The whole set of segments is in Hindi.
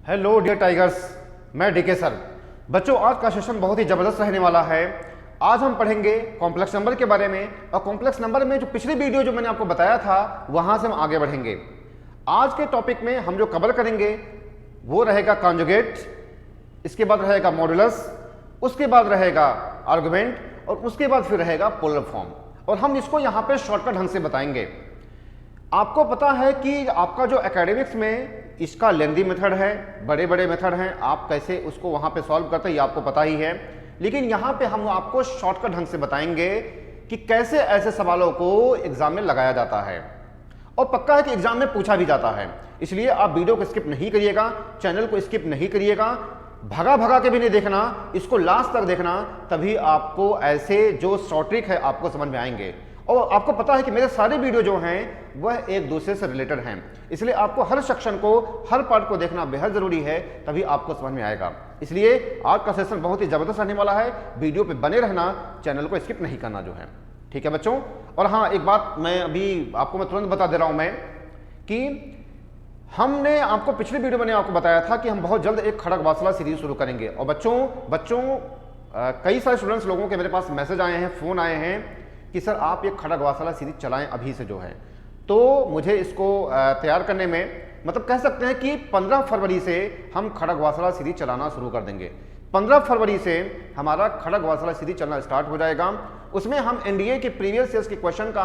हेलो डियर टाइगर्स, मैं डीके सर। बच्चों, आज का सेशन बहुत ही ज़बरदस्त रहने वाला है। आज हम पढ़ेंगे कॉम्प्लेक्स नंबर के बारे में, और कॉम्प्लेक्स नंबर में जो पिछली वीडियो जो मैंने आपको बताया था वहाँ से हम आगे बढ़ेंगे। आज के टॉपिक में हम जो कवर करेंगे वो रहेगा कॉन्जुगेट, इसके बाद रहेगा मॉडुलस, उसके बाद रहेगा आर्गुमेंट, और उसके बाद फिर रहेगा पोलर फॉर्म। और हम इसको यहाँ पे शॉर्टकट ढंग से बताएंगे। आपको पता है कि आपका जो एकेडमिक्स में इसका लेंदी मेथड है, बड़े बड़े मेथड हैं, आप कैसे उसको वहाँ पे सॉल्व करते हैं ये आपको पता ही है। लेकिन यहाँ पे हम आपको शॉर्टकट ढंग से बताएंगे कि कैसे ऐसे सवालों को एग्जाम में लगाया जाता है, और पक्का है कि एग्जाम में पूछा भी जाता है। इसलिए आप वीडियो को स्किप नहीं करिएगा, चैनल को स्किप नहीं करिएगा, भगा भगा के भी नहीं देखना, इसको लास्ट तक देखना, तभी आपको ऐसे जो शॉर्ट ट्रिक है आपको समझ में आएंगे। और आपको पता है कि मेरे सारे वीडियो जो हैं वह एक दूसरे से रिलेटेड हैं, इसलिए आपको हर सेक्शन को, हर पार्ट को देखना बेहद जरूरी है, तभी आपको समझ में आएगा। इसलिए आज का सेशन बहुत ही जबरदस्त रहने वाला है, वीडियो पे बने रहना, चैनल को स्किप नहीं करना जो है, ठीक है बच्चों। और हाँ, एक बात मैं अभी आपको मैं तुरंत बता दे रहा हूं मैं कि हमने आपको पिछली वीडियो में आपको बताया था कि हम बहुत जल्द एक खड़ग वासला सीरीज शुरू करेंगे। और बच्चों कई सारे स्टूडेंट्स लोगों के मेरे पास मैसेज आए हैं, फोन आए हैं कि सर आप ये खड़ग वासला सीरीज चलाएं अभी से जो है। तो मुझे इसको तैयार करने में, मतलब कह सकते हैं कि 15 फरवरी से हम खड़ग वासला सीरीज चलाना शुरू कर देंगे। 15 फरवरी से हमारा खड़ग वासला सीरीज चलना स्टार्ट हो जाएगा। उसमें हम एनडीए के प्रीवियस ईयर्स के क्वेश्चन का,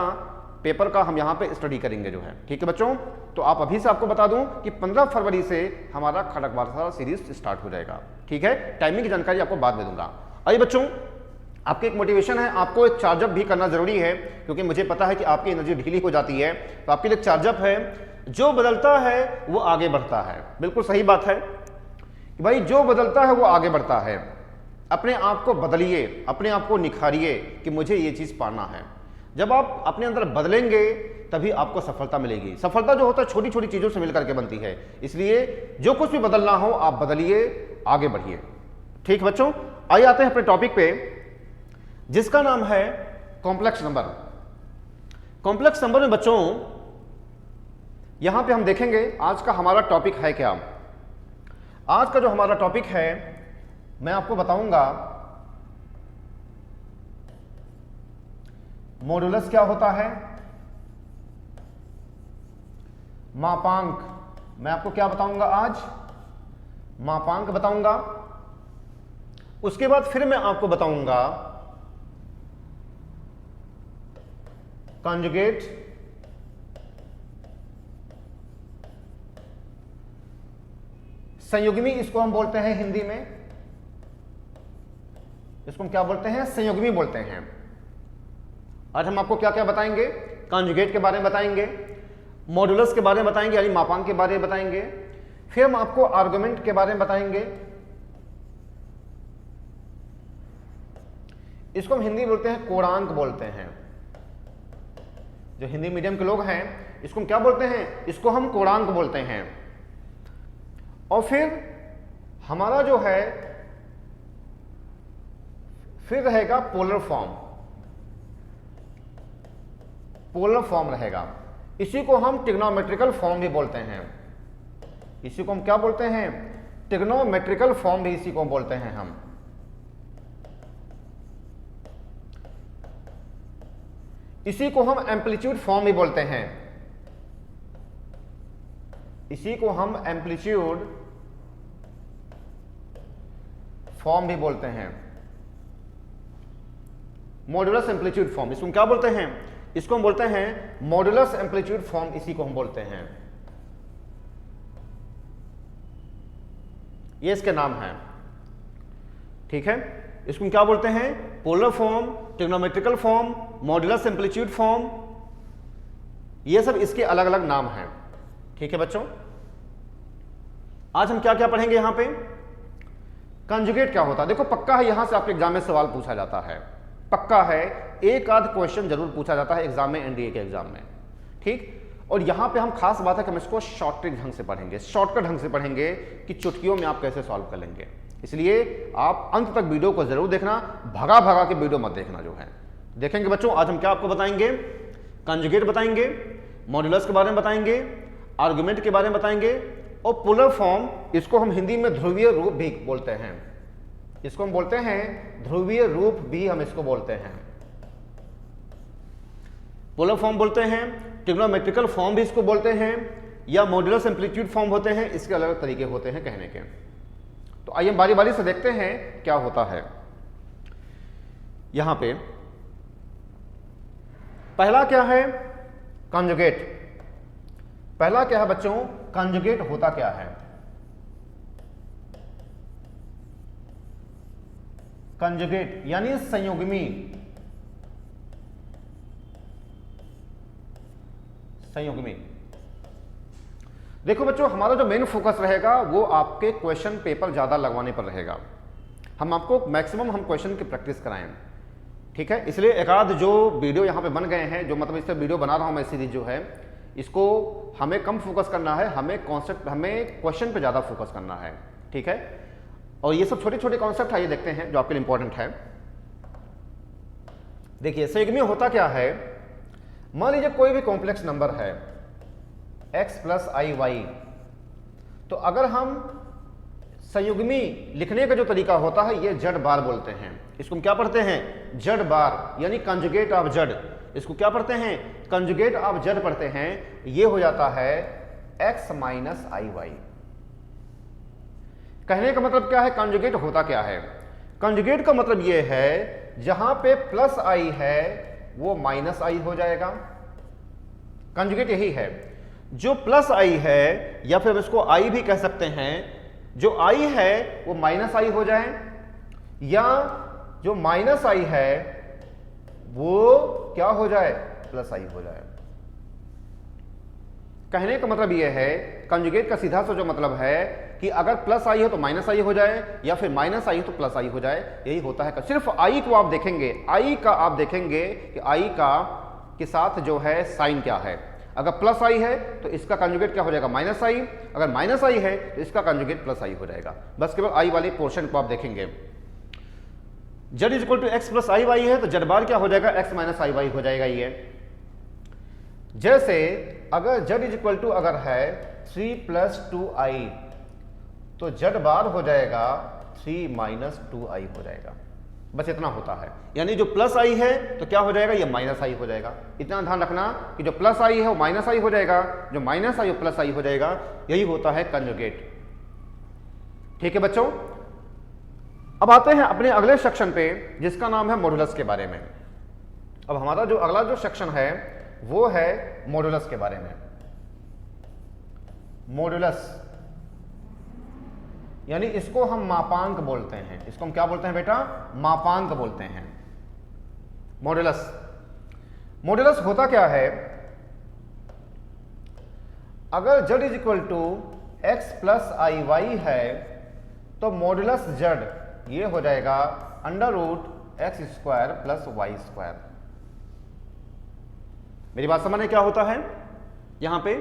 पेपर का हम यहाँ पे स्टडी करेंगे जो है, ठीक है बच्चों। तो आप अभी से आपको बता दूं कि 15 फरवरी से हमारा खड़ग वासला सीरीज स्टार्ट हो जाएगा, ठीक है। टाइमिंग की जानकारी आपको बाद में दूंगा। आइए बच्चों, आपकी एक मोटिवेशन है, आपको एक चार्जअप भी करना जरूरी है, क्योंकि मुझे पता है कि आपकी एनर्जी ढीली हो जाती है। तो आपके लिए चार्जअप है, जो बदलता है वो आगे बढ़ता है। बिल्कुल सही बात है कि भाई जो बदलता है वो आगे बढ़ता है। अपने आप को बदलिए, अपने आप को निखारिए कि मुझे ये चीज पाना है। जब आप अपने अंदर बदलेंगे तभी आपको सफलता मिलेगी। सफलता जो होता है छोटी छोटी चीजों से मिलकर के बनती है। इसलिए जो कुछ भी बदलना हो आप बदलिए, आगे बढ़िए, ठीक बच्चों। आइए आते हैं अपने टॉपिक पे, जिसका नाम है कॉम्प्लेक्स नंबर। कॉम्प्लेक्स नंबर में बच्चों यहां पे हम देखेंगे आज का हमारा टॉपिक है क्या। आज का जो हमारा टॉपिक है मैं आपको बताऊंगा मॉडुलस क्या होता है, मापांक। मैं आपको क्या बताऊंगा आज, मापांक बताऊंगा। उसके बाद फिर मैं आपको बताऊंगा कॉन्जुगेट, संयुग्मी इसको हम बोलते हैं हिंदी में, इसको हम क्या बोलते हैं, संयुग्मी बोलते हैं। आज हम आपको क्या क्या बताएंगे, कॉन्जुगेट के बारे में बताएंगे, मॉडुलस के बारे में बताएंगे यानी मापांक के बारे में बताएंगे, फिर हम आपको आर्गुमेंट के बारे में बताएंगे। इसको हम हिंदी बोलते हैं कोणांक बोलते हैं। जो हिंदी मीडियम के लोग हैं इसको हम क्या बोलते हैं, इसको हम कोणांक बोलते हैं। और फिर हमारा जो है फिर रहेगा पोलर फॉर्म। पोलर फॉर्म रहेगा, इसी को हम ट्रिग्नोमेट्रिकल फॉर्म भी बोलते हैं। इसी को हम क्या बोलते हैं, ट्रिग्नोमेट्रिकल फॉर्म भी इसी को बोलते हैं हम। इसी को हम एम्पलीट्यूड फॉर्म भी बोलते हैं। इसी को हम एम्पलीट्यूड फॉर्म भी बोलते हैं। मॉडुलस एम्पलीट्यूड फॉर्म, इसको हम क्या बोलते हैं, इसको हम बोलते हैं मॉडुलस एम्पलीट्यूड फॉर्म, इसी को हम बोलते हैं। ये इसके नाम है, ठीक है। इसको हम क्या बोलते हैं, polar form, trigonometrical form, modulus amplitude form, ये सब इसके अलग अलग नाम हैं, ठीक है बच्चों। आज हम क्या क्या पढ़ेंगे यहां पे, कंजुगेट क्या होता है। देखो पक्का है यहां से आपके एग्जाम में सवाल पूछा जाता है, पक्का है, एक आध क्वेश्चन जरूर पूछा जाता है एग्जाम में, एनडीए के एग्जाम में, ठीक। और यहां पे हम खास बात है कि हम इसको शॉर्ट ट्रिक ढंग से पढ़ेंगे, शॉर्टकट ढंग से पढ़ेंगे कि चुटकियों में आप कैसे सॉल्व कर लेंगे। इसलिए आप अंत तक वीडियो को जरूर देखना, भगा भगा के वीडियो मत देखना जो है। देखेंगे बच्चों आज हम क्या आपको बताएंगे, कंजुगेट बताएंगे, मॉडुलस के बारे में बताएंगे, आर्गुमेंट के बारे में बताएंगे, और पोलर फॉर्म, इसको हम हिंदी में ध्रुवीय रूप भी बोलते हैं। इसको हम बोलते हैं ध्रुवीय रूप भी हम इसको बोलते हैं। पोलर फॉर्म बोलते हैं, ट्रिग्नोमेट्रिकल फॉर्म भी इसको बोलते हैं, या मॉड्यूलस एम्पलीट्यूड फॉर्म होते हैं। इसके अलग अलग तरीके होते हैं कहने के। तो आइए बारी बारी से देखते हैं क्या होता है। यहां पे पहला क्या है, कॉन्जुगेट। पहला क्या है बच्चों, कॉन्जुगेट होता क्या है? कॉन्जुगेट यानी संयुग्मी। संयुग्मी देखो बच्चों, हमारा जो मेन फोकस रहेगा वो आपके क्वेश्चन पेपर ज्यादा लगवाने पर रहेगा। हम आपको मैक्सिमम हम क्वेश्चन की प्रैक्टिस कराएं, ठीक है। इसलिए एक आध जो वीडियो यहाँ पे बन गए हैं, जो मतलब इस पर वीडियो बना रहा हूँ मैं सीरीज जो है, इसको हमें कम फोकस करना है, हमें कॉन्सेप्ट, हमें क्वेश्चन पे ज़्यादा फोकस करना है, ठीक है। और ये सब छोटे छोटे कॉन्सेप्ट आइए देखते हैं जो आपके लिए इंपॉर्टेंट है। देखिए संयुग्मी होता क्या है, मान लीजिए कोई भी कॉम्प्लेक्स नंबर है x प्लस आई वाई, तो अगर हम संयुग्मी लिखने का जो तरीका होता है ये जड़ बार बोलते हैं। इसको हम क्या पढ़ते हैं, जड़ बार, यानी कंजुगेट ऑफ जड़। इसको क्या पढ़ते हैं, कंजुगेट ऑफ जड़ पढ़ते हैं। ये हो जाता है x माइनस आई वाई। कहने का मतलब क्या है, कंजुगेट होता क्या है? कंजुगेट का मतलब ये है जहां पे प्लस आई है वो माइनस आई हो जाएगा। कंजुगेट यही है, जो प्लस आई है, या फिर इसको आई भी कह सकते हैं, जो आई है वो माइनस आई हो जाए, या जो माइनस आई है वो क्या हो जाए, प्लस आई हो जाए। कहने का मतलब यह है, कंजुगेट का सीधा सा जो मतलब है कि अगर प्लस आई हो तो माइनस आई हो जाए, या फिर माइनस आई हो तो प्लस आई हो जाए। यही होता है। सिर्फ आई को आप देखेंगे, आई का आप देखेंगे कि आई का के साथ जो है साइन क्या है। अगर प्लस आई है तो इसका कंजुगेट क्या हो जाएगा, माइनस आई। अगर माइनस आई है तो इसका कंजुगेट प्लस आई हो जाएगा। बस केवल आई वाले पोर्शन को आप देखेंगे। z is equal to x plus i y है तो z बार क्या हो जाएगा, x माइनस आई वाई हो जाएगा। ये जैसे अगर z इज इक्वल टू अगर है 3 प्लस 2i, तो z बार हो जाएगा 3 माइनस 2i हो जाएगा। बस इतना होता है, यानी जो प्लस आई है तो क्या हो जाएगा, ये माइनस आई हो जाएगा। इतना ध्यान रखना कि जो प्लस आई है वो माइनस आई हो जाएगा, जो माइनस आई वो प्लस आई हो जाएगा। यही होता है कंजुगेट, ठीक है बच्चों। अब आते हैं अपने अगले सेक्शन पे जिसका नाम है मॉडुलस के बारे में। अब हमारा जो अगला जो सेक्शन है वो है मॉडुलस के बारे में। मॉडुलस यानी इसको हम मापांक बोलते हैं। इसको हम क्या बोलते हैं बेटा, मापांक बोलते हैं। मॉडुलस, मॉडुलस होता क्या है, अगर z is equal to x plus i y है तो मॉडुलस z ये हो जाएगा under root x square plus y square. मेरी बात समझने क्या होता है, यहां पे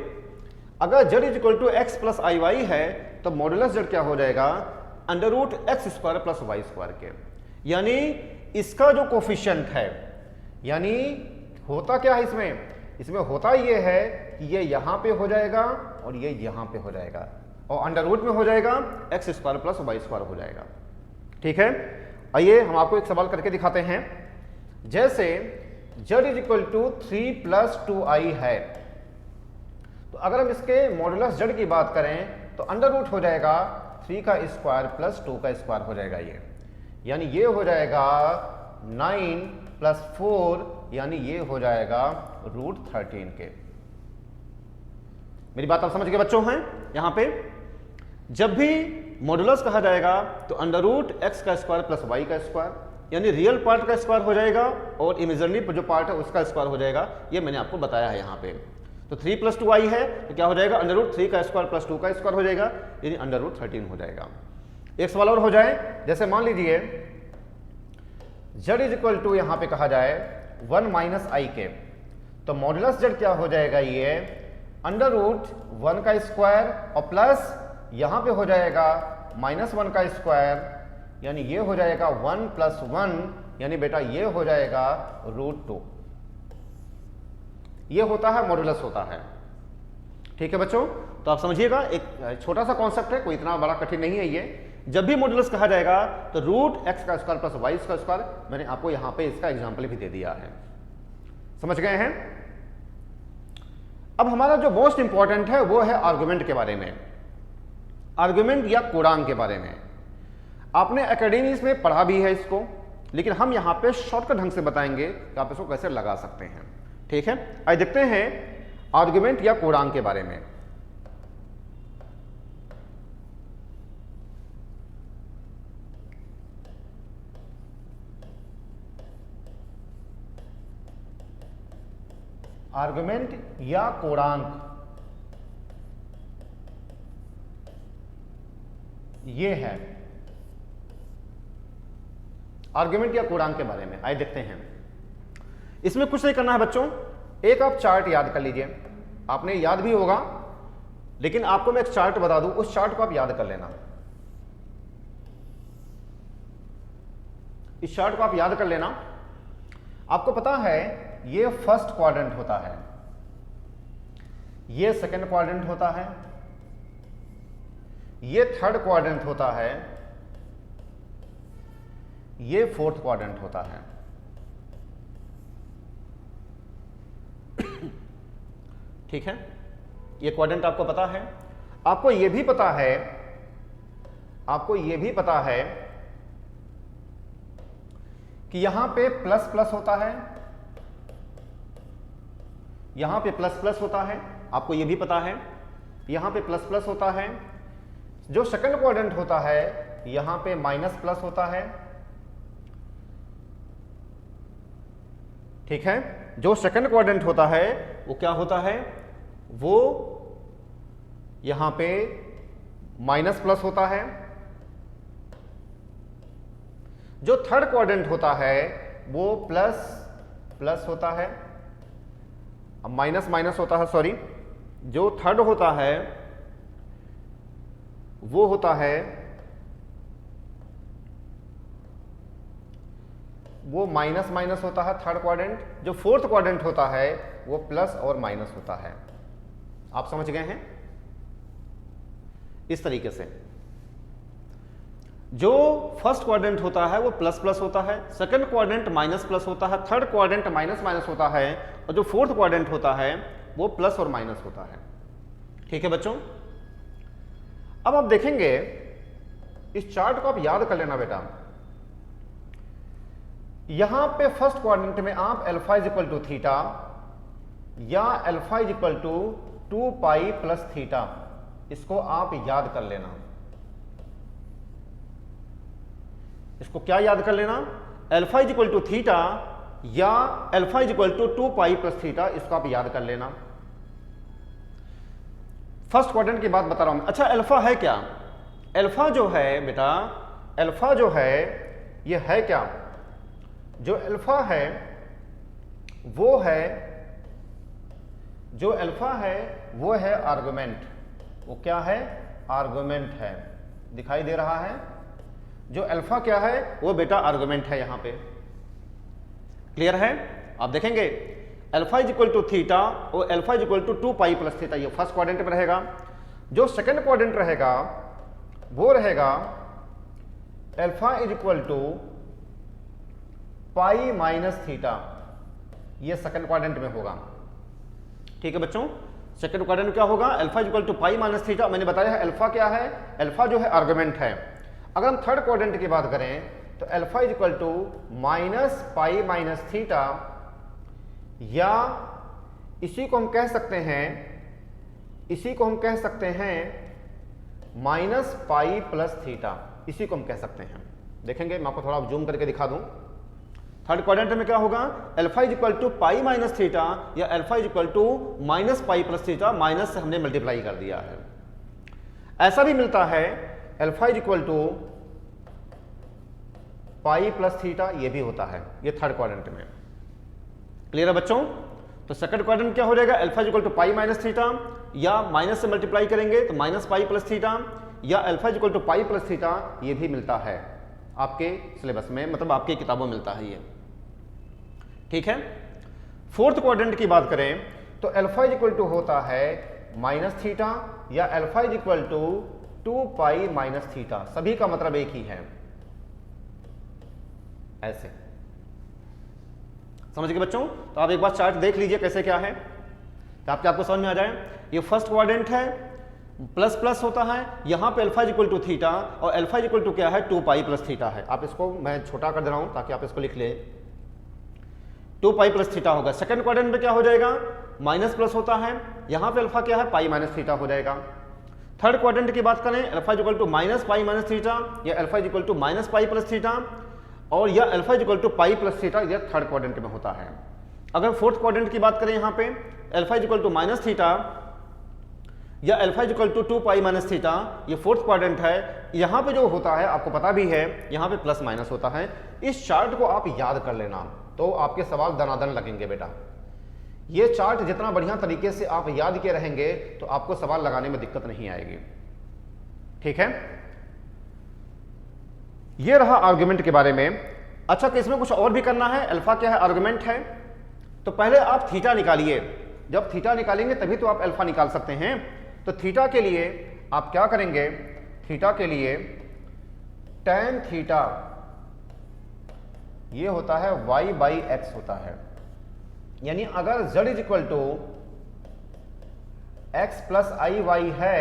अगर z is equal to x plus i y है तो मॉडुलस z क्या हो जाएगा, under root x square plus y square के। यानी इसका जो कोफिशिएंट है, यानी होता क्या है इसमें, इसमें होता ये है कि ये यहां पे हो जाएगा और ये यहां पे हो जाएगा, और अंडर रूट में हो जाएगा x square plus y square हो जाएगा, ठीक है। आइए हम आपको एक सवाल करके दिखाते हैं। जैसे z is equal to 3 plus 2i है, तो अगर हम इसके मॉडुलस z की बात करें तो अंडर रूट हो जाएगा 3 का स्क्वायर प्लस 2 का स्क्वायर हो जाएगा ये, यानी ये हो जाएगा 9 प्लस 4, यानी ये हो जाएगा रूट 13 के। मेरी बात आप समझ गए बच्चों हैं। यहां पे जब भी मॉडुलस कहा जाएगा तो अंडर रूट एक्स का स्क्वायर प्लस वाई का स्क्वायर, यानी रियल पार्ट का स्क्वायर हो जाएगा और इमेजिनरी जो पार्ट है उसका स्क्वायर हो जाएगा। ये मैंने आपको बताया है यहाँ पे। तो 3 प्लस 2i है तो क्या हो जाएगा, अंडर रूट 3 का स्क्वायर प्लस 2 का स्क्वायर हो जाएगा, यानी अंडर रूट 13 हो जाएगा। एक सवाल और हो जाए, जैसे मान लीजिए z इज इक्वल टू यहां पे कहा जाए 1 माइनस आई के, तो मॉडुलस z क्या हो जाएगा, ये अंडर रूट 1 का स्क्वायर और प्लस यहां पे हो जाएगा -1 का स्क्वायर, यानी ये हो जाएगा 1 प्लस 1, यानी बेटा ये हो जाएगा रूट 2। ये होता है मॉडुलस होता है। ठीक है बच्चों, तो आप समझिएगा एक छोटा सा कॉन्सेप्ट है, कोई इतना बड़ा कठिन नहीं है ये। जब भी मॉड्यूलस कहा जाएगा तो रूट एक्स का स्क्वायर प्लस वाई का स्क्वायर, मैंने आपको यहां पे इसका एग्जांपल भी दे दिया है, समझ गए हैं। अब हमारा जो मोस्ट इंपॉर्टेंट है वो है आर्गुमेंट के बारे में, आर्गुमेंट या कोडांग के बारे में। आपने एकेडमीज में पढ़ा भी है इसको, लेकिन हम यहां पे शॉर्टकट ढंग से बताएंगे कि आप इसको कैसे लगा सकते हैं। ठीक है, आइए देखते हैं आर्गुमेंट या कोडांग के बारे में। आर्गुमेंट या कोडांक ये है आर्गुमेंट या कोडांक के बारे में। आइए देखते हैं। इसमें कुछ नहीं करना है बच्चों, एक आप चार्ट याद कर लीजिए, आपने याद भी होगा, लेकिन आपको मैं एक चार्ट बता दूं, उस चार्ट को आप याद कर लेना। इस चार्ट को आप याद कर लेना। आपको पता है ये फर्स्ट क्वाड्रेंट होता है, ये सेकंड क्वाड्रेंट होता है, ये थर्ड क्वाड्रेंट होता है, ये फोर्थ क्वाड्रेंट होता है। ठीक है, ये क्वाड्रेंट आपको पता है। आपको ये भी पता है, आपको ये भी पता है कि यहां पे प्लस प्लस होता है, यहां पे प्लस प्लस होता है, आपको ये भी पता है यहां पे प्लस प्लस होता है। जो सेकंड क्वाड्रेंट होता है यहां पे माइनस प्लस होता है। ठीक है, जो सेकंड क्वाड्रेंट होता है वो क्या होता है, वो यहां पे माइनस प्लस होता है। जो थर्ड क्वाड्रेंट होता है वो प्लस प्लस होता है, अब माइनस माइनस होता है, सॉरी। जो थर्ड होता है वो होता है, वो माइनस माइनस होता है थर्ड क्वाड्रेंट। जो फोर्थ क्वाड्रेंट होता है वो प्लस और माइनस होता है। आप समझ गए हैं। इस तरीके से जो फर्स्ट क्वाड्रेंट होता है वो प्लस प्लस होता है, सेकंड क्वाड्रेंट माइनस प्लस होता है, थर्ड क्वाड्रेंट माइनस माइनस होता है, और जो फोर्थ क्वाड्रेंट होता है वो प्लस और माइनस होता है। ठीक है बच्चों, अब आप देखेंगे इस चार्ट को आप याद कर लेना बेटा। यहां पे फर्स्ट क्वाड्रेंट में आप alpha is equal to theta या alpha is equal to 2 pi plus theta, इसको आप याद कर लेना। इसको क्या याद कर लेना, alpha is equal to theta या alpha is equal to 2 pi plus theta, इसको आप याद कर लेना। फर्स्ट क्वाड्रेंट की बात बता रहा हूं मैं। अच्छा, अल्फा है क्या? अल्फा जो है बेटा, अल्फा जो है ये है क्या? जो अल्फा है वो है, जो अल्फा है वो है आर्गुमेंट। वो क्या है? आर्गुमेंट है। दिखाई दे रहा है? जो अल्फा क्या है वो बेटा आर्गुमेंट है। यहां पे क्लियर है? आप देखेंगे alpha is equal to theta और alpha is equal to 2 pi plus theta, ये फर्स्ट क्वाड्रेंट में रहेगा। जो सेकंड क्वाड्रेंट रहेगा वो रहेगा alpha is equal to pi minus theta, ये सेकंड क्वाड्रेंट में होगा। ठीक है बच्चों, सेकंड क्वाड्रेंट क्या होगा? Alpha is equal to pi minus theta. मैंने बताया है अल्फा क्या है, अल्फा जो है आर्गुमेंट है। अगर हम थर्ड क्वाड्रेंट की बात करें तो alpha is equal to minus pi minus theta, या इसी को हम कह सकते हैं, इसी को हम कह सकते हैं माइनस पाई प्लस थीटा, इसी को हम कह सकते हैं। देखेंगे, मैं आपको थोड़ा जूम करके दिखा दूं। थर्ड क्वाड्रेंट में क्या होगा? Alpha is equal to pi minus theta या alpha is equal to minus pi plus theta, minus से हमने मल्टीप्लाई कर दिया है। ऐसा भी मिलता है alpha is equal to pi plus theta, ये भी होता है, ये थर्ड क्वाड्रेंट में। क्लियर है बच्चों? तो सेकंड क्वाड्रेंट क्या हो जाएगा? Alpha is equal to pi minus theta, या माइनस से मल्टीप्लाई करेंगे तो माइनस पाई प्लस थीटा, या alpha is equal to pi plus theta, ये भी मिलता है आपके सिलेबस में, मतलब आपकी किताबों में मिलता है ये। ठीक है। फोर्थ क्वाड्रेंट की बात करें तो अल्फा इज इक्वल टू होता है माइनस थीटा या alpha is equal to 2 pi minus theta, सभी का मतलब एक ही है। ऐसे समझ गए बच्चों? तो आप एक बार चार्ट देख लीजिए कैसे क्या है, ताकि आपको समझ में आ जाए। ये फर्स्ट क्वाड्रेंट है, प्लस प्लस होता है, यहां पे अल्फा इक्वल टू थीटा और अल्फा इक्वल टू क्या है 2 पाई प्लस थीटा है। आप इसको मैं छोटा कर दे रहा हूं ताकि आप इसको लिख ले, 2 पाई प्लस थीटा होगा। सेकंड क्वाड्रेंट में क्या हो जाएगा, माइनस प्लस होता है, यहां पे अल्फा क्या है पाई माइनस थीटा हो जाएगा। थर्ड क्वाड्रेंट की बात करें, alpha equal to minus pi minus theta या alpha equal to minus pi plus theta, और यह alpha equal to pi plus theta, यह थर्ड क्वाड्रेंट में होता है। अगर फोर्थ क्वाड्रेंट की बात करें, यहां पे alpha equal to minus theta या alpha equal to 2 pi minus theta, ये फोर्थ क्वाड्रेंट है। यहां पे जो होता है आपको पता भी है, यहां पे प्लस माइनस होता है। इस चार्ट को आप याद कर लेना तो आपके सवाल दनादन लगेंगे बेटा। ये चार्ट जितना बढ़िया तरीके से आप याद किए रहेंगे तो आपको सवाल लगाने में दिक्कत नहीं आएगी। ठीक है, ये रहा आर्गुमेंट के बारे में। अच्छा, कि इसमें कुछ और भी करना है? अल्फा क्या है, आर्गुमेंट है, तो पहले आप थीटा निकालिए। जब थीटा निकालेंगे तभी तो आप अल्फा निकाल सकते हैं। तो थीटा के लिए आप क्या करेंगे, थीटा के लिए tan थीटा ये होता है y बाई एक्स होता है। यानी अगर z is equal to x plus i y है,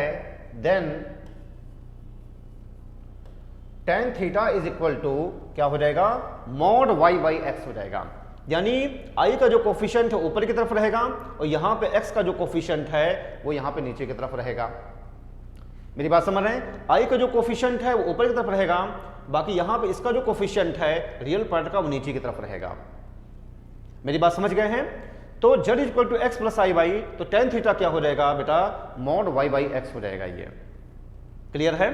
then tan theta is equal to क्या हो जाएगा, मॉड y बाई एक्स हो जाएगा। यानी i का जो कोफिशिएंट है ऊपर की तरफ रहेगा और यहां पे x का जो कोफिशिएंट है वो यहां पे नीचे की तरफ रहेगा। मेरी बात समझ रहे हैं? i का जो कोफिशिएंट है वो ऊपर की तरफ रहेगा, बाकी यहां पे इसका जो कोफिशिएंट है रियल पार्ट का वो नीचे की तरफ रहेगा। मेरी बात समझ गए हैं? तो z is equal to x plus i y, तो tan थीटा क्या हो जाएगा बेटा, मॉड y बाई एक्स हो जाएगा। ये क्लियर है?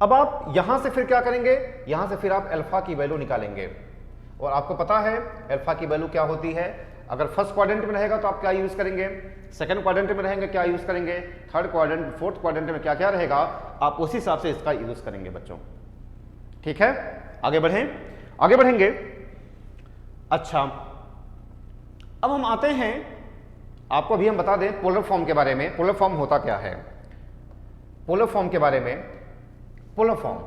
अब आप यहां से फिर क्या करेंगे, यहां से फिर आप अल्फा की वैल्यू निकालेंगे। और आपको पता है अल्फा की वैल्यू क्या होती है। अगर फर्स्ट क्वाड्रेंट में रहेगा तो आप क्या यूज करेंगे, सेकंड क्वाड्रेंट में रहेंगे क्या यूज करेंगे, थर्ड क्वाड्रेंट फोर्थ क्वाड्रेंट में क्या क्या रहेगा, आप उसी हिसाब से इसका यूज करेंगे बच्चों। ठीक है, आगे बढ़ें, आगे बढ़ेंगे। अच्छा, अब हम आते हैं, आपको अभी हम बता दें पोलर फॉर्म के बारे में। पोलर फॉर्म होता क्या है, पोलर फॉर्म के बारे में। पोलर फॉर्म,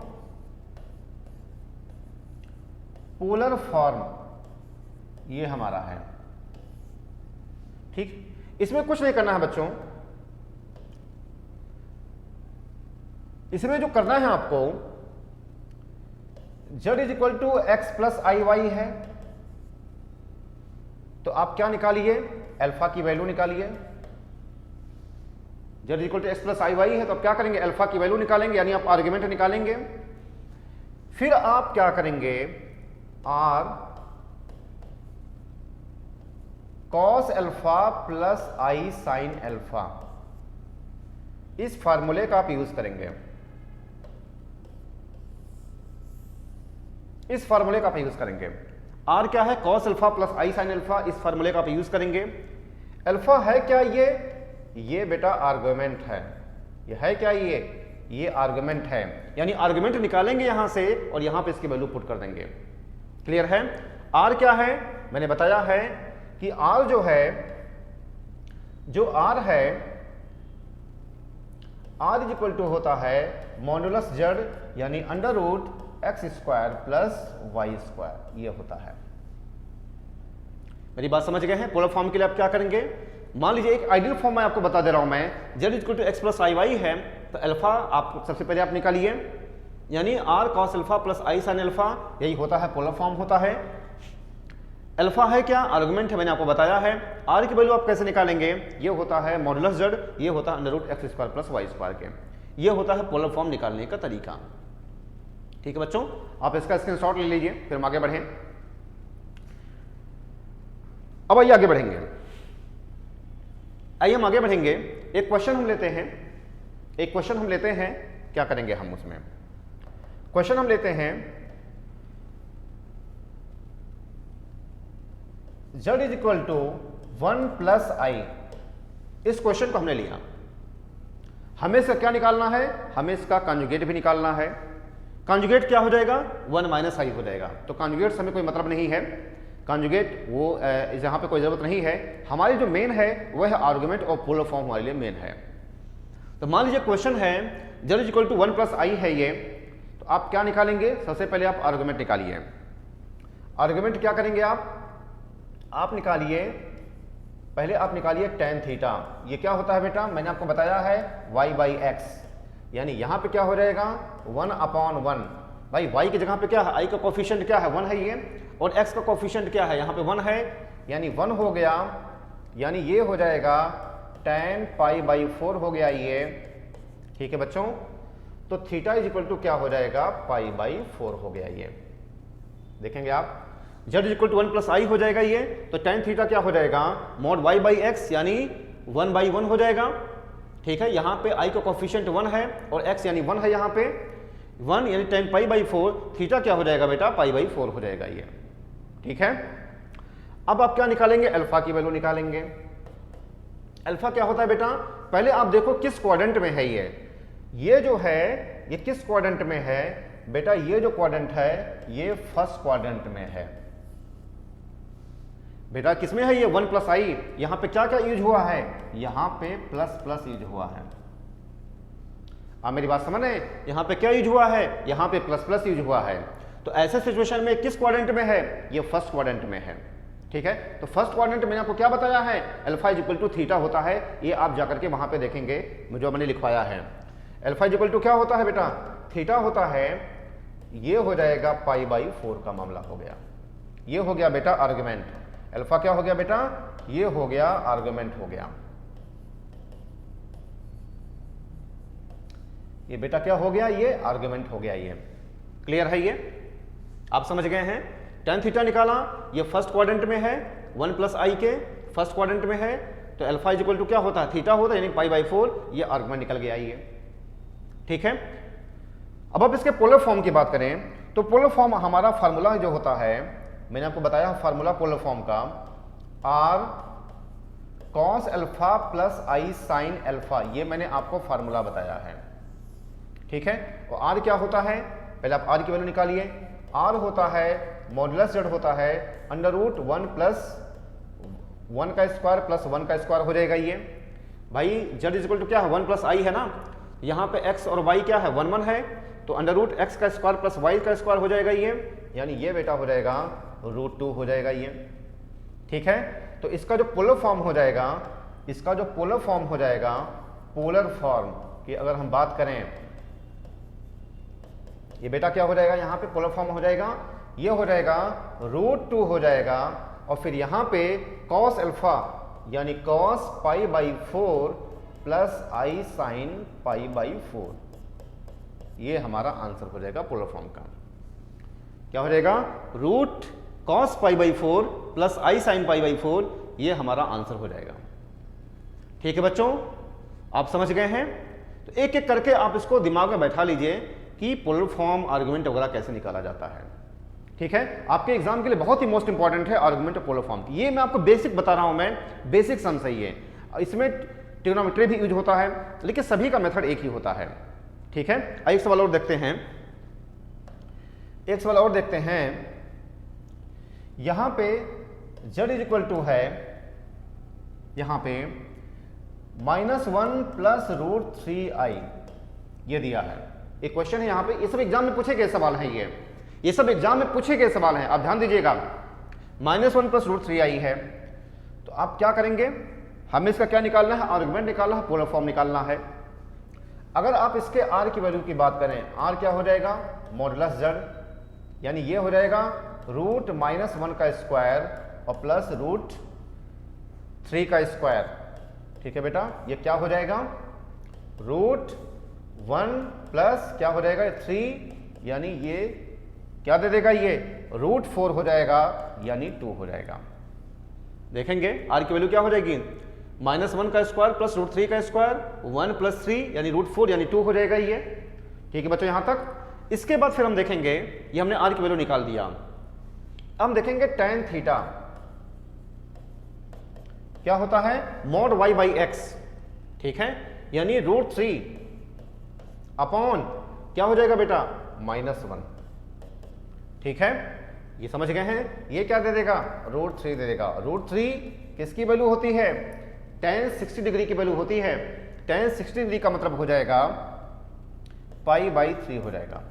पोलर फॉर्म ये हमारा है। ठीक, इसमें कुछ नहीं करना है बच्चों। इसमें जो करना है आपको, z is equal to x plus i y है, तो आप क्या निकालिए, अल्फा की वैल्यू निकालिए। z is equal to x plus i y है तो आप क्या करेंगे, अल्फा की वैल्यू निकालेंगे, यानी आप आर्ग्यूमेंट निकालेंगे। फिर आप क्या करेंगे, r cos alpha plus i sine alpha, इस फार्मूले का आप यूज करेंगे। इस फार्मूले का आप यूज करेंगे। आर क्या है, cos alpha plus i sine alpha, इस फार्मूले का आप यूज करेंगे। अल्फा है क्या, ये बेटा आर्गुमेंट है। ये है क्या, ये आर्गुमेंट है, यानी आर्गुमेंट निकालेंगे यहां से और यहां पे इसकी वैल्यू पुट कर देंगे। क्लियर है? आर क्या है, मैंने बताया है कि आर जो है, जो आर है, आर इज इक्वल टू होता है मॉड्यूलस जेड, यानी under root x square plus y square, ये होता है। मेरी बात समझ गए हैं? पोलर फॉर्म के लिए आप क्या करेंगे, मान लीजिए एक आइडियल फॉर्म मैं आपको बता दे रहा हूं मैं, z equal to x plus i y है, तो अल्फा आप सबसे पहले आप निकालिए, यानी r cos alpha plus i sine alpha, यही होता है पोलर फॉर्म होता है। अल्फा है क्या, आर्गुमेंट है, मैंने आपको बताया है। आर की वैल्यू आप कैसे निकालेंगे, ये होता है मॉड्यूलस जेड, ये होता है under root x square plus y square के। ये होता है पोलर फॉर्म निकालने का तरीका। ठीक है बच्चों, आप इसका स्क्रीनशॉट ले लीजिए, फिर हम आगे बढ़ें। अब आइए आगे बढ़ेंगे, आइए हम आगे बढ़ेंगे। एक क्वेश्चन हम लेते हैं, एक क्वेश्चन हम लेते हैं, क्या करेंगे हम उसमें, क्वेश्चन हम लेते हैं z is equal to 1 plus i. इस क्वेश्चन को हमने लिया, हमें इसका क्या निकालना है, हमें इसका कॉन्जुगेट भी निकालना है। कॉन्जुगेट क्या हो जाएगा, 1 माइनस आई हो जाएगा। तो कॉन्जुगेट से हमें कोई मतलब नहीं है, कॉन्जुगेट वो यहाँ पे कोई ज़रूरत नहीं है। हमारी जो मेन है वह है आर्गुमेंट और पोलर फॉर्म हमारे लिए मेन है। तो मान लीजिए क्वेश्चन है z is equal to 1 plus i है ये, तो आप क्या निकालेंगे? सबसे पहले आप आर्गुमेंट निकालिए। आर्गुमेंट क्या करेंगे आप निकालिए, पहले आप निकालिए tan थीटा। ये क्या होता है बेटा? मैंने आपको बताया है y बाई एक्स, यानी यहाँ पे क्या हो जाएगा 1/1। भाई y की जगह पे क्या है? i का कोफिशिएंट क्या है? 1 है ये, और x का कोफिशिएंट क्या है? यहाँ पे 1 है, यानी 1 हो गया, यानी ये हो जाएगा tan पाई बाई 4 हो गया ये। ठीक है बच्चों, तो थीटा इज इक्वल टू क्या हो जाएगा? पाई बाई 4 हो गया ये। देखेंगे आप z is equal to 1 plus i हो जाएगा ये, तो tan थीटा क्या हो जाएगा? मॉड y बाई एक्स, यानी 1/1 हो जाएगा। ठीक है, यहाँ पे i का कोफिशिएंट 1 है और x यानी 1 है, यहाँ पे 1 यानी tan पाई बाई 4, थीटा क्या हो जाएगा बेटा? पाई बाई 4 हो जाएगा ये। ठीक है, अब आप क्या निकालेंगे? अल्फा की वैल्यू निकालेंगे। अल्फा क्या होता है बेटा? पहले आप देखो किस क्वाड्रेंट में है ये जो है ये किस क्वाड्रेंट में है बेटा? ये जो क्वाड्रेंट है ये फर्स्ट क्वाड्रेंट में है बेटा। किसमें है ये? 1 प्लस आई। यहां पे क्या क्या यूज हुआ है? यहां पे प्लस प्लस यूज हुआ है। आप मेरी बात समझ रहे हैं? यहां पे क्या यूज हुआ है? यहां पे प्लस प्लस यूज हुआ है। तो ऐसे सिचुएशन में किस क्वाड्रेंट में है? ये फर्स्ट क्वाड्रेंट में है। ठीक है, तो फर्स्ट क्वाड्रेंट मैंने आपको क्या बताया है? Alpha is equal to theta होता है। ये आप जाकर के वहां पे देखेंगे जो मैंने लिखवाया है। अल्फा इज इक्वल टू क्या होता है बेटा? थीटा होता है। ये हो जाएगा पाई बाई 4 का मामला हो गया। ये हो गया बेटा आर्गुमेंट। अल्फा क्या हो गया बेटा? ये हो गया आर्गुमेंट हो गया। ये बेटा क्या हो गया? ये आर्गुमेंट हो गया। ये क्लियर है? ये आप समझ गए हैं? tan थीटा निकाला, ये फर्स्ट क्वाड्रेंट में है, 1 प्लस आई के फर्स्ट क्वाड्रेंट में है, तो अल्फा इज इक्वल टू क्या होता है? थीटा होता है, यानी पाई बाई 4। ये आर्गुमेंट निकल गया ये। ठीक है, अब आप इसके पोलर फॉर्म की बात करें तो पोलर फॉर्म हमारा फार्मूला जो होता है, मैंने आपको बताया फार्मूला पोलर फॉर्म का, r cos alpha plus i sine alpha. ये मैंने आपको फार्मूला बताया है। ठीक है, और आर क्या होता है? पहले आप आर की वैल्यू निकालिए। आर होता है मॉडुलस जेड होता है अंडर रूट 1 प्लस 1 का स्क्वायर प्लस 1 का स्क्वायर हो जाएगा ये। भाई जेड इज इक्वल टू क्या है? 1 प्लस आई है ना, यहाँ पे x और y क्या है? 1 1 है, तो अंडर रूट x का स्क्वायर प्लस y का स्क्वायर हो जाएगा ये, यानी ये बेटा हो जाएगा रूट 2 हो जाएगा ये। ठीक है, तो इसका जो पोलर फॉर्म हो जाएगा, इसका जो पोलर फॉर्म हो जाएगा, पोलर फॉर्म की अगर हम बात करें, ये बेटा क्या हो जाएगा? यहाँ पे पोलर फॉर्म हो जाएगा, ये हो जाएगा रूट 2 हो जाएगा, और फिर यहाँ पे कॉस अल्फा यानी cos pi by 4 plus i sine pi by 4। ये हमारा आंसर हो जाएगा पोलर फॉर्म का। क्या हो जाएगा? Root cos pi by 4 plus i sine pi by 4, ये हमारा आंसर हो जाएगा। ठीक है बच्चों, आप समझ गए हैं? तो एक एक करके आप इसको दिमाग में बैठा लीजिए कि पोलर फॉर्म आर्गुमेंट वगैरह कैसे निकाला जाता है। ठीक है, आपके एग्जाम के लिए बहुत ही मोस्ट इंपॉर्टेंट है आर्गुमेंट और पोलर फॉर्म। ये मैं आपको बेसिक बता रहा हूं, मैं बेसिक सम सही है। इसमें ट्रिग्नोमेट्री भी यूज होता है, लेकिन सभी का मेथड एक ही होता है। ठीक है, एक सवाल और देखते हैं। एक सवाल और देखते हैं। यहां पे z इज इक्वल टू है, यहां पे -1 प्लस रूट 3i ये दिया है। एक क्वेश्चन है यहाँ पे, ये सब एग्जाम में पूछे गए सवाल हैं। ये सब एग्जाम में पूछे गए सवाल हैं, आप ध्यान दीजिएगा। -1 प्लस रूट 3i है, तो आप क्या करेंगे? हमें इसका क्या निकालना है? आर्गुमेंट निकालना है, पोलर फॉर्म निकालना है। अगर आप इसके r की वैल्यू की बात करें, r क्या हो जाएगा? मॉडुलस जेड, यानी ये हो जाएगा रूट -1 का स्क्वायर और प्लस रूट 3 का स्क्वायर। ठीक है बेटा, ये क्या हो जाएगा? रूट 1 प्लस क्या हो जाएगा? 3, यानी ये क्या दे देगा? ये रूट 4 हो जाएगा, यानी 2 हो जाएगा। देखेंगे r की वैल्यू क्या हो जाएगी? -1 का स्क्वायर प्लस रूट 3 का स्क्वायर, 1 प्लस 3 यानी रूट 4 यानी 2 हो जाएगा ये। ठीक है बच्चों, यहां तक। इसके बाद फिर हम देखेंगे, ये हमने r की वैल्यू निकाल दिया। अब हम देखेंगे tan थीटा क्या होता है? Mod y by x. ठीक है, यानी रूट 3 अपॉन क्या हो जाएगा बेटा? -1। ठीक है, ये समझ गए हैं। ये क्या दे देगा, √3 दे देगा। √3 किसकी वैल्यू होती है, tan 60 डिग्री की वैल्यू होती है। tan 60 डिग्री का मतलब हो जाएगा π/3 हो जाएगा।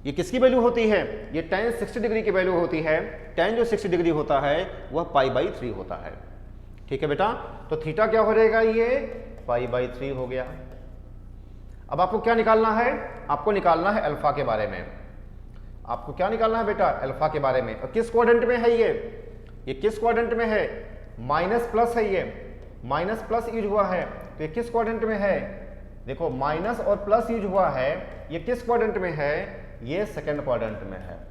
ये किसकी वैल्यू होती है, ये tan 60 डिग्री की वैल्यू होती है। tan जो 60 डिग्री होता है वह π/3 होता है। ठीक है बेटा, तो थीटा क्या हो जाएगा, ये π/3 हो गया। अब आपको क्या निकालना है, आपको निकालना है अल्फा के बारे में। आपको क्या निकालना है बेटा, अल्फा के बारे में। और किस क्वाड्रेंट में है ये किस क्वाड्रेंट में है, माइनस प्लस है, ये माइनस प्लस यूज हुआ है। तो ये किस क्वाड्रेंट में है, देखो माइनस और प्लस यूज हुआ है। ये किस क्वाड्रेंट में है, ये सेकंड क्वाड्रेंट में है।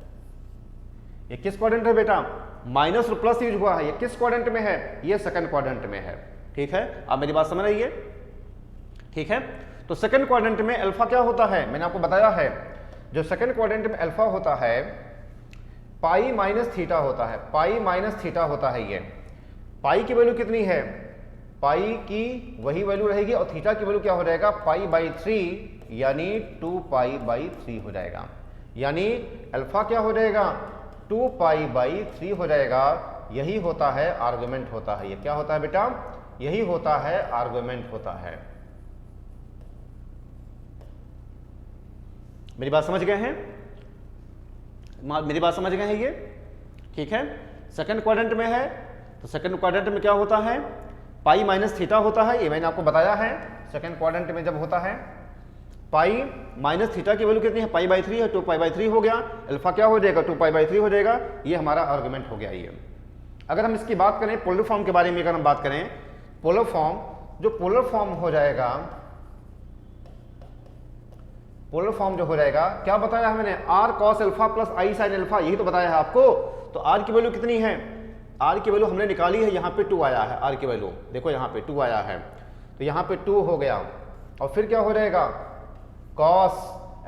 ये किस क्वाड्रेंट है बेटा, माइनस और प्लस यूज हुआ है। ये किस क्वाड्रेंट में है, ये सेकंड क्वाड्रेंट में है। ठीक है, आप मेरी बात समझ रही है। ठीक है, तो सेकंड क्वाड्रेंट में अल्फा क्या होता है, मैंने आपको बताया है। जो सेकंड क्वाड्रेंट में अल्फा होता है पाई माइनस थीटा होता है। पाई माइनस थीटा होता है। ये पाई की वैल्यू कितनी है, पाई की वही वैल्यू रहेगी और थीटा की वैल्यू क्या हो जाएगा, π/3 यानी 2π/3 हो जाएगा। यानी अल्फा क्या हो जाएगा, 2π/3 हो जाएगा। यही होता है आर्गुमेंट होता है। ये क्या होता है बेटा, यही होता है आर्गुमेंट होता है। मेरी बात समझ गए हैं, मेरी बात समझ गए हैं ये। ठीक है, सेकंड क्वाड्रेंट में है तो सेकंड क्वाड्रेंट में क्या होता है, पाई माइनस थीटा होता है। ये मैंने आपको बताया है। सेकंड क्वाड्रेंट में जब होता है पाई माइनस थीटा की वैल्यू कितनी है, π/3 है, 2π/3 हो गया। अल्फा क्या हो जाएगा, 2π/3 हो जाएगा। ये हमारा आर्गुमेंट हो गया। ये अगर हम इसकी बात करें पोलर फॉर्म के बारे में, अगर हम बात करें पोलर फॉर्म, जो पोलर फॉर्म हो जाएगा, पोलर फॉर्म जो हो जाएगा, क्या बताया है मैंने, r cos alpha plus i sin alpha, यही तो बताया है आपको। तो r की वैल्यू कितनी है, r की वैल्यू हमने निकाली है, यहाँ पे 2 आया है। r की वैल्यू देखो यहाँ पे 2 आया है, तो यहाँ पे 2 हो गया। और फिर क्या हो जाएगा, cos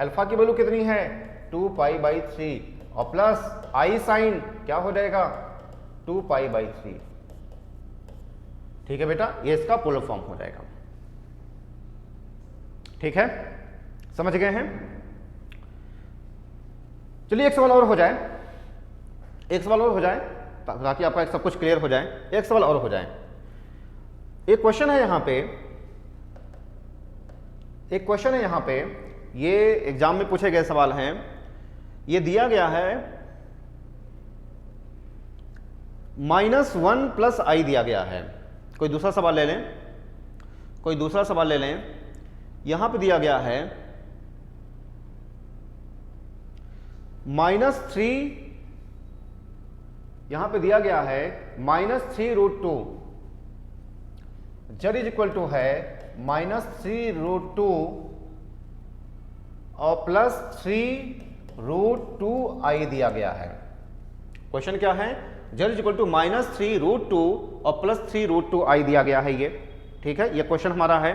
अल्फा की वैल्यू कितनी है, 2π/3 और प्लस i sin क्या हो जाएगा, 2π/3। ठीक है बेटा, ये इसका पोलर फॉर्म हो जाएगा। ठीक है, समझ गए हैं। चलिए एक सवाल और हो जाए, एक सवाल और हो जाए ताकि आपका सब कुछ क्लियर हो जाए। एक सवाल और हो जाए। एक क्वेश्चन है यहां पे, एक क्वेश्चन है यहां पे, ये एग्जाम में पूछे गए सवाल हैं। ये दिया गया है -1 + i दिया गया है। कोई दूसरा सवाल ले लें, कोई दूसरा सवाल ले लें। यहां पे दिया गया है -3, यहां पे दिया गया है -3√2, z = है -3√2 और +3√2i दिया गया है। क्वेश्चन क्या है, z = -3√2 और +3√2i दिया गया है ये। ठीक है, ये क्वेश्चन हमारा है।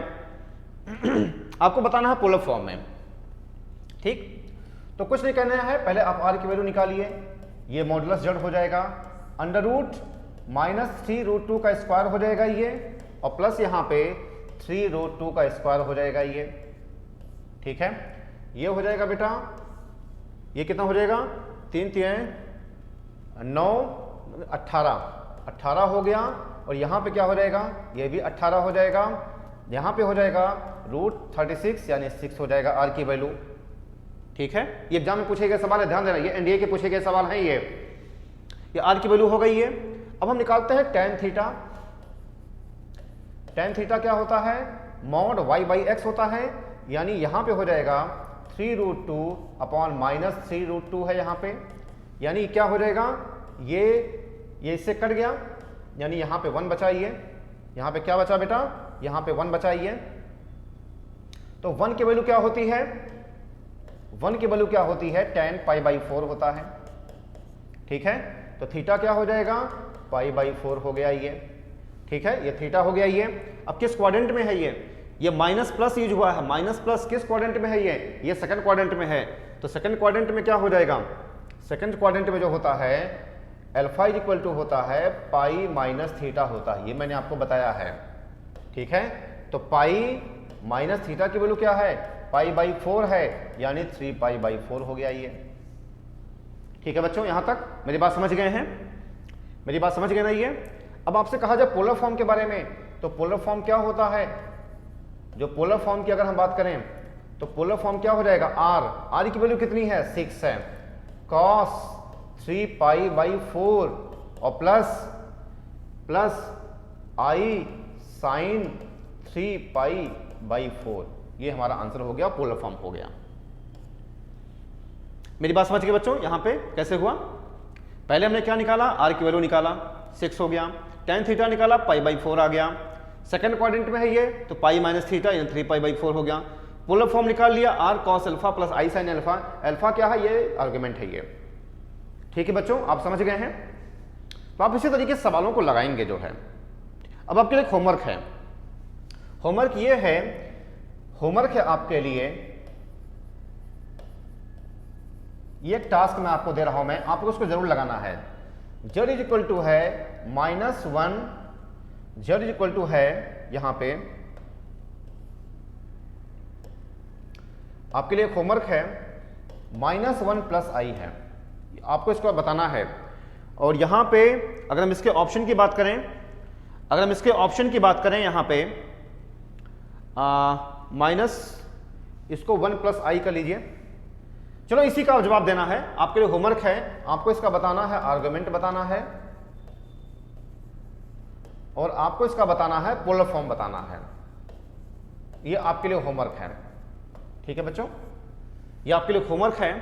आपको बताना है पोलर फॉर्म में। ठीक, तो कुछ नहीं करना है, पहले आप r की वैल्यू निकालिए। ये मॉडुलस z हो जाएगा, √-3√2 का स्क्वायर हो जाएगा ये, और प्लस यहाँ पे 3√2 का स्क्वायर हो जाएगा ये। ठीक है, ये हो जाएगा बेटा, ये कितना हो जाएगा, 3 × 9 18 हो गया। और यहाँ पे क्या हो जाएगा, ये भी 18 हो जाएगा। यहाँ पे हो जाएगा √36 यानी 6 हो जाएगा r की वैल्यू। ठीक है, ये एग्जाम में पूछे गए सवाल है, ध्यान देना, ये एनडीए के पूछे गए सवाल है। ये r की वैल्यू हो गई है। अब हम निकालते हैं tan थीटा। tan थीटा क्या होता है, mod y/x होता है। यानी यहाँ पे हो जाएगा 3√2 अपॉन -3√2 है यहाँ पे। यानी क्या हो जाएगा, ये इससे कट गया, यानी यहाँ पे 1 बचा। ये यहाँ पे क्या बचा बेटा, यहाँ पे 1 बचा। ये तो 1 की वैल्यू क्या होती है, 1 की वैल्यू क्या होती है, tan π/4 होता है। ठीक है, तो थीटा क्या हो जाएगा, π/4 हो गया ये। ठीक है, ये थीटा हो गया ये। अब किस क्वाड्रेंट में है ये माइनस प्लस यूज हुआ है। माइनस प्लस किस क्वाड्रेंट में है, ये सेकंड क्वाड्रेंट में है। तो सेकंड क्वाड्रेंट में क्या हो जाएगा, सेकंड क्वाड्रेंट में जो होता है अल्फा = होता है π-θ होता है। ये मैंने आपको बताया है। ठीक है, तो π-θ की वैल्यू क्या है, π/4 है, यानी 3π/4 हो गया ये। ठीक है बच्चों, यहां तक मेरी बात समझ गए हैं? मेरी बात समझ गए ना ये? अब आपसे कहा जाए पोलर फॉर्म के बारे में, तो पोलर फॉर्म क्या होता है? जो पोलर फॉर्म की अगर हम बात करें तो पोलर फॉर्म क्या हो जाएगा? आर की वैल्यू कितनी है? 6 है। cos 3π/4 और प्लस i sin 3π/4, ये हमारा आंसर हो गया, पोलर फॉर्म हो गया। मेरी बात समझ गए बच्चों? यहां पे कैसे हुआ? पहले हमने क्या निकाला? आर की वैल्यू निकाला, 6 हो गया। tan थीटा निकाला, π/4 आ गया। सेकंड क्वाड्रेंट में है ये, तो पाई माइनस थीटा यानी 3π/4 हो गया। पोलर फॉर्म निकाल लिया, r cos alpha plus i sin alpha. Alpha क्या है? ये आर्गुमेंट है ये। ठीक है बच्चों, आप समझ गए हैं? तो आप इसी तरीके से सवालों को लगाएंगे जो है। अब आपके लिए होमवर्क है। होमवर्क ये है, होमवर्क है आपके लिए, ये एक टास्क मैं आपको दे रहा हूं, मैं आपको उसको जरूर लगाना है। z इज इक्वल टू है -1, z इज इक्वल टू है यहां पे आपके लिए होमवर्क है -1 प्लस i है, आपको इसको बताना है। और यहां पे अगर हम इसके ऑप्शन की बात करें, यहां पे माइनस इसको 1 प्लस i कर लीजिए। चलो इसी का जवाब देना है, आपके लिए होमवर्क है, आपको इसका बताना है, आर्गुमेंट बताना है और आपको इसका बताना है, पोलर फॉर्म बताना है। ये आपके लिए होमवर्क है। ठीक है बच्चों, ये आपके लिए होमवर्क है।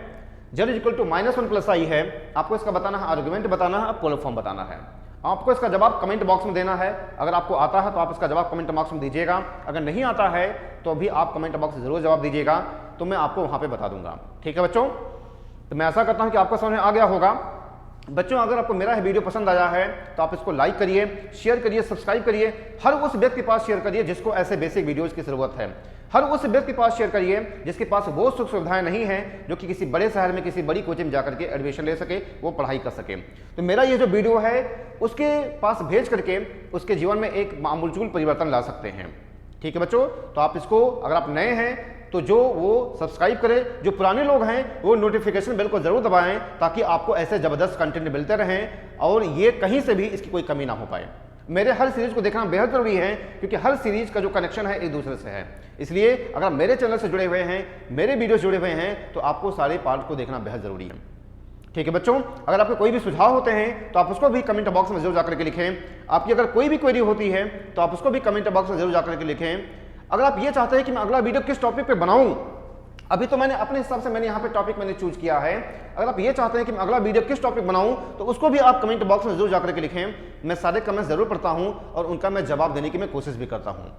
z is equal to -1 plus i है, आपको इसका बताना है, आर्गुमेंट बताना है, पोलर फॉर्म बताना है। आपको इसका जवाब कमेंट बॉक्स में देना है। अगर आपको आता है तो आप इसका जवाब कमेंट बॉक्स में दीजिएगा, अगर नहीं आता है तो भी आप कमेंट बॉक्स में जरूर जवाब दीजिएगा, तो मैं आपको वहां पे बता दूंगा। ठीक है बच्चों, तो मैं ऐसा करता हूं कि आपको समझ में आ गया होगा। बच्चों अगर आपको मेरा वीडियो पसंद आया है तो आप इसको लाइक करिए, शेयर करिए, सब्सक्राइब करिए, हर उस व्यक्ति के पास शेयर करिए जिसको ऐसे बेसिक वीडियोज की जरूरत है। हर उस व्यक्ति के पास शेयर करिए जिसके पास वो सुख सुविधाएं नहीं हैं, जो कि किसी बड़े शहर में किसी बड़ी कोचिंग में जाकर के एडमिशन ले सके, वो पढ़ाई कर सके। तो मेरा ये जो वीडियो है उसके पास भेज करके उसके जीवन में एक आमूलचूल परिवर्तन ला सकते हैं। ठीक है बच्चों, तो आप इसको, अगर आप नए हैं तो जो वो सब्सक्राइब करें, जो पुराने लोग हैं वो नोटिफिकेशन बेल को जरूर दबाएं, ताकि आपको ऐसे जबरदस्त कंटेंट मिलते रहें और ये कहीं से भी इसकी कोई कमी ना हो पाए। मेरे हर सीरीज को देखना बेहद जरूरी है, क्योंकि हर सीरीज का जो कनेक्शन है एक दूसरे से है। इसलिए अगर आप मेरे चैनल से जुड़े हुए हैं, मेरे वीडियो जुड़े हुए हैं, तो आपको सारे पार्ट को देखना बेहद जरूरी है। ठीक है बच्चों, अगर आपके कोई भी सुझाव होते हैं तो आप उसको भी कमेंट बॉक्स में जरूर जाकर के लिखें। आपकी अगर कोई भी क्वेरी होती है तो आप उसको भी कमेंट बॉक्स में जरूर जाकर के लिखें। अगर आप ये चाहते हैं कि मैं अगला वीडियो किस टॉपिक पे बनाऊं, अभी तो मैंने अपने हिसाब से यहाँ पे टॉपिक मैंने चूज किया है। अगर आप ये चाहते हैं कि मैं अगला वीडियो किस टॉपिक बनाऊं तो उसको भी आप कमेंट बॉक्स में जरूर जाकर के लिखें। मैं सारे कमेंट्स जरूर पढ़ता हूं और उनका मैं जवाब देने की मैं कोशिश भी करता हूं।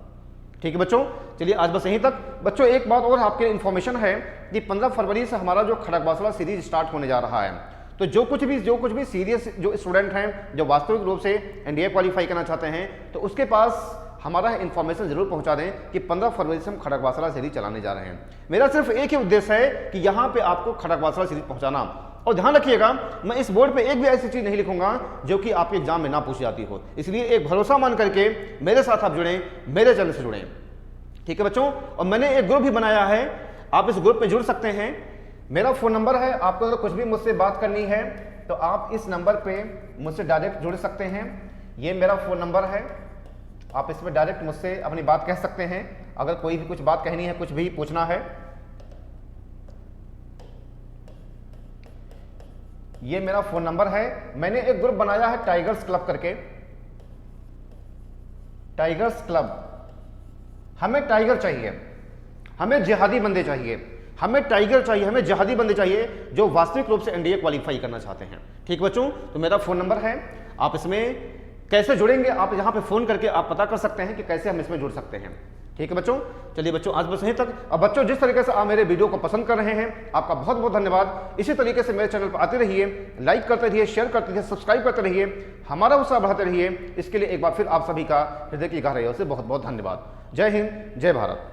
ठीक है बच्चों, चलिए आज बस यहीं तक। बच्चों एक बात और आपके इन्फॉर्मेशन है कि 15 फरवरी से हमारा जो खड़गवासला सीरीज स्टार्ट होने जा रहा है, तो जो कुछ भी सीरियस जो स्टूडेंट हैं, जो वास्तविक रूप से एनडीए क्वालिफाई करना चाहते हैं, तो उसके पास हमारा इन्फॉर्मेशन जरूर पहुंचा दें कि 15 फरवरी से हम खड़गवासला सीरीज चलाने जा रहे हैं। मेरा सिर्फ एक ही उद्देश्य है कि यहाँ पे आपको खड़गवासला सीरीज पहुंचाना। और ध्यान रखिएगा, मैं इस बोर्ड पे एक भी ऐसी चीज नहीं लिखूंगा जो कि आपके एग्जाम में ना पूछी जाती हो। इसलिए एक भरोसा मान करके मेरे साथ आप जुड़ें, मेरे चैनल से जुड़ें। ठीक है बच्चों, और मैंने एक ग्रुप भी बनाया है, आप इस ग्रुप में जुड़ सकते हैं। मेरा फोन नंबर है, आपको अगर कुछ भी मुझसे बात करनी है तो आप इस नंबर पे मुझसे डायरेक्ट जुड़ सकते हैं। ये मेरा फोन नंबर है, आप इसमें डायरेक्ट मुझसे अपनी बात कह सकते हैं। अगर कोई भी कुछ बात कहनी है, कुछ भी पूछना है, ये मेरा फोन नंबर है। मैंने एक ग्रुप बनाया है टाइगर्स क्लब करके, टाइगर्स क्लब। हमें टाइगर चाहिए, हमें जिहादी बंदे चाहिए, हमें टाइगर चाहिए, हमें जिहादी बंदे चाहिए जो वास्तविक रूप से एनडीए क्वालिफाई करना चाहते हैं। ठीक बच्चों, तो मेरा फोन नंबर है, आप इसमें कैसे जुड़ेंगे, आप यहाँ पे फोन करके आप पता कर सकते हैं कि कैसे हम इसमें जुड़ सकते हैं। ठीक है बच्चों, चलिए बच्चों आज बस यहीं तक। अब बच्चों जिस तरीके से आप मेरे वीडियो को पसंद कर रहे हैं, आपका बहुत बहुत धन्यवाद। इसी तरीके से मेरे चैनल पर आते रहिए, लाइक करते रहिए, शेयर करते रहिए, सब्सक्राइब करते रहिए, हमारा उत्साह बढ़ाते रहिए। इसके लिए एक बार फिर आप सभी का हृदय की गहराइयों से बहुत बहुत धन्यवाद। जय हिंद, जय भारत।